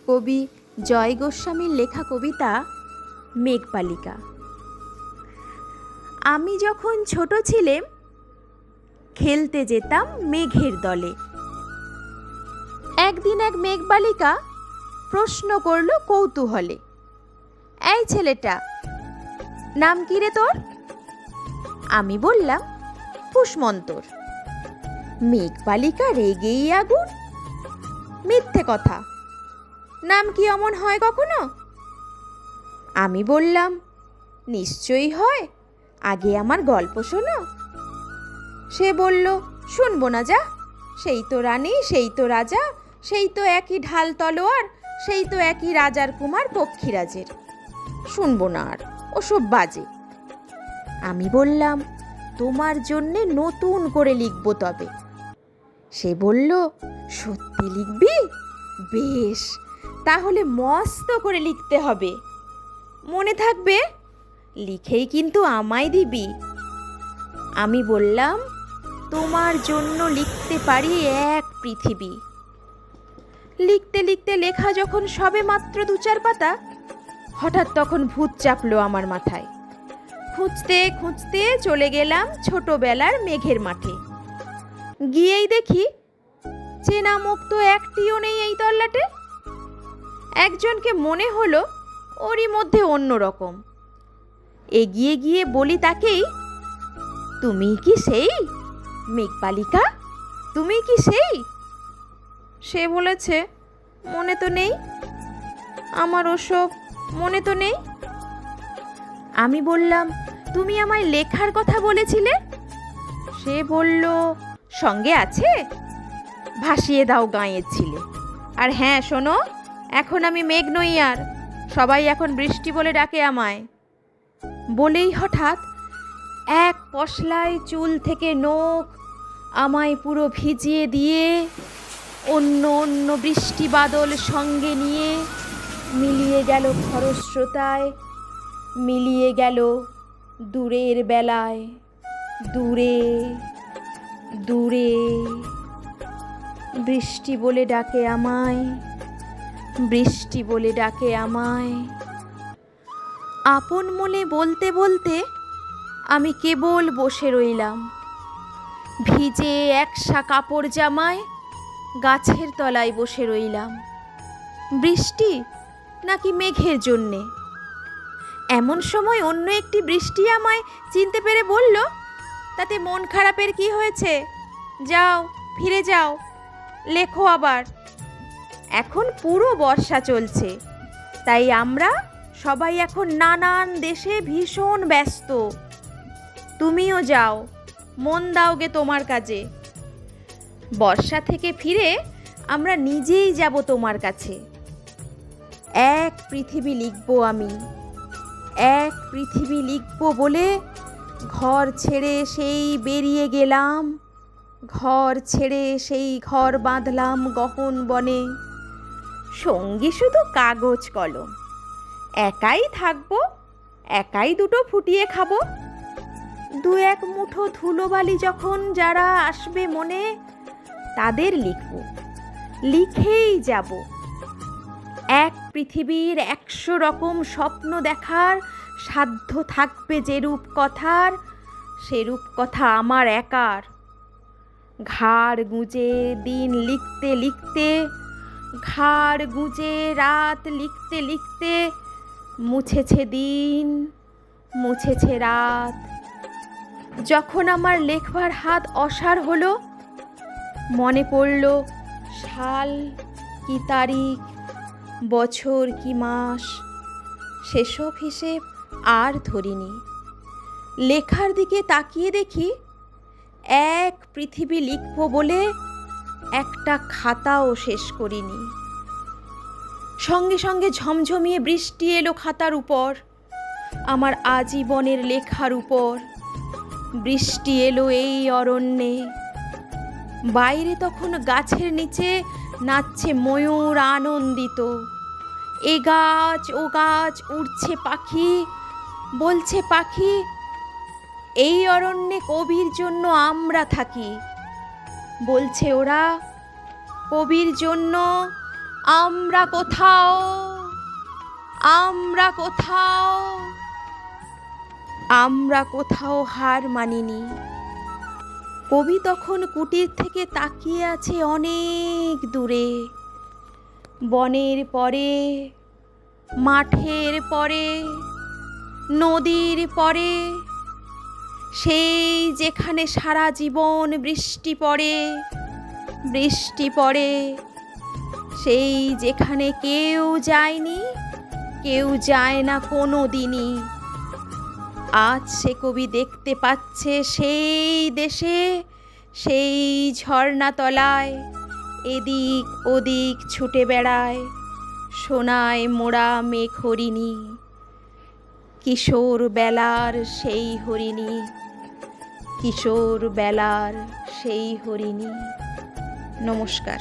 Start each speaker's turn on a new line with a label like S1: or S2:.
S1: কবি জয় গোস্বামীর লেখা কবিতা মেঘবালিকা। আমি যখন ছোট ছিলাম খেলতে যেতাম মেঘের দলে। একদিন এক মেঘবালিকা প্রশ্ন করল কৌতূহলে, এই ছেলেটা, নাম কি রে তোর? আমি বললাম পুষ্মন্তর। মেঘবালিকা রেগেই আগুন, মিথ্যে কথা, নাম কি অমন হয় কখনো? আমি বললাম নিশ্চয়ই হয়, আগে আমার গল্প শোনো। সে বলল শুনবো না, যা, সেই তো রানী, সেই তো রাজা, সেই তো একই ঢাল তলোয়ার, সেই তো একই রাজার কুমার পক্ষীরাজের, শুনবো না আর, ওসব বাজে। আমি বললাম তোমার জন্যে নতুন করে লিখবো তবে। সে বলল সত্যি লিখবি? বেশ, তাহলে মস্ত করে লিখতে হবে, মনে থাকবে, লিখেই কিন্তু আমায় দিবি। আমি বললাম তোমার জন্য লিখতে পারি এক পৃথিবী। লিখতে লিখতে লেখা যখন সবে মাত্র 2-4 পাতা, হঠাৎ তখন ভূত চাপলো আমার মাথায়। খুঁজতে খুঁজতে চলে গেলাম ছোটবেলার মেঘের মাঠে। গিয়েই দেখি চেনা মুখ তো একটিও নেই এই তল্লাটে। একজনকে মনে হলো ওরই মধ্যে অন্যরকম। এগিয়ে গিয়ে বলি তাকেই, তুমি কি সেই মেঘবালিকা? তুমি কি সেই? সে বলেছে মনে তো নেই, আমার ওসব মনে তো নেই। আমি বললাম তুমি আমায় লেখার কথা বলেছিলে। সে বলল সঙ্গে আছে, ভাসিয়ে দাও গাঁয়ের ছিলে। আর হ্যাঁ শোনো, এখন আমি মেঘ নই আর, সবাই এখন বৃষ্টি বলে ডাকে আমায়। বলেই হঠাৎ এক পশলায় চুল থেকে নখ আমায় পুরো ভিজিয়ে দিয়ে অন্য অন্য বৃষ্টি বাদল সঙ্গে নিয়ে মিলিয়ে গেল খরস্রোতায়, মিলিয়ে গেল দূরের বেলায়, দূরে দূরে। বৃষ্টি বলে ডাকে আমায়, বৃষ্টি বলে ডাকে আমায়। আপন মনে বলতে বলতে আমি কেবল বসে রইলাম, ভিজে একসা কাপড় জামায় গাছের তলায় বসে রইলাম। বৃষ্টি নাকি মেঘের জন্যে? এমন সময় অন্য একটি বৃষ্টি আমায় চিনতে পেরে বলল, তাতে মন খারাপের কি হয়েছে, যাও ফিরে যাও, লেখো আবার। এখন পুরো বর্ষা চলছে, তাই আমরা সবাই এখন নানান দেশে ভীষণ ব্যস্ত। তুমিও যাও, মন দাওগে তোমার কাজে। বর্ষা থেকে ফিরে আমরা নিজেই যাব তোমার কাছে। এক পৃথিবী লিখবো আমি, এক পৃথিবী লিখবো বলে ঘর ছেড়ে সেই বেরিয়ে গেলাম, ঘর ছেড়ে সেই ঘর বাঁধলাম গহন বনে। সঙ্গী শুধু কাগজ কলম, একাই থাকবো, একাই দুটো ফুটিয়ে খাবো। 2-1 মুঠো ধুলোবালি যখন যারা আসবে মনে, তাদের লিখব, লিখেই যাব। এক পৃথিবীর 100 রকম স্বপ্ন দেখার সাধ্য থাকবে যেরূপ কথার, সেরূপ কথা আমার একার। ঘাড় গুঁজে দিন লিখতে লিখতে, ঘাড় গুঁজে রাত লিখতে লিখতে, মুছেছে দিন, মুছেছে রাত। যখন আমার লেখবার হাত অসাড় হলো, মনে পড়ল সাল কি তারিখ, বছর কি মাস, সেসব হিসেব আর ধরিনি। লেখার দিকে তাকিয়ে দেখি এক পৃথিবী লিখবো বলে একটা খাতাও শেষ করিনি। সঙ্গে সঙ্গে ঝমঝমিয়ে বৃষ্টি এলো খাতার উপর, আমার আজীবনের লেখার উপর। বৃষ্টি এলো এই অরণ্যে। বাইরে তখন গাছের নিচে নাচছে ময়ূর আনন্দিত। এ গাছ ও গাছ উড়ছে পাখি, বলছে পাখি এই অরণ্যে কবির জন্য আমরা থাকি। বলছে ওরা কবির জন্য আমরা কোথাও, আমরা কোথাও, আমরা কোথাও হার মানিনি। কবি তখন কুটির থেকে তাকিয়ে আছে অনেক দূরে, বনের পরে, মাঠের পরে, নদীর পরে, সেই যেখানে সারা জীবন বৃষ্টি পড়ে, বৃষ্টি পড়ে, সেই যেখানে কেউ যায়নি, কেউ যায় না কোনো দিনই। আজ সে কবি দেখতে পাচ্ছে সেই দেশে, সেই ঝর্ণাতলায় এদিক ওদিক ছুটে বেড়ায় সোনায় মোড়া মেঘ হরিণী, কিশোর বেলার সেই হরিণী, কিশোর বেলার সেই হরিণী। নমস্কার।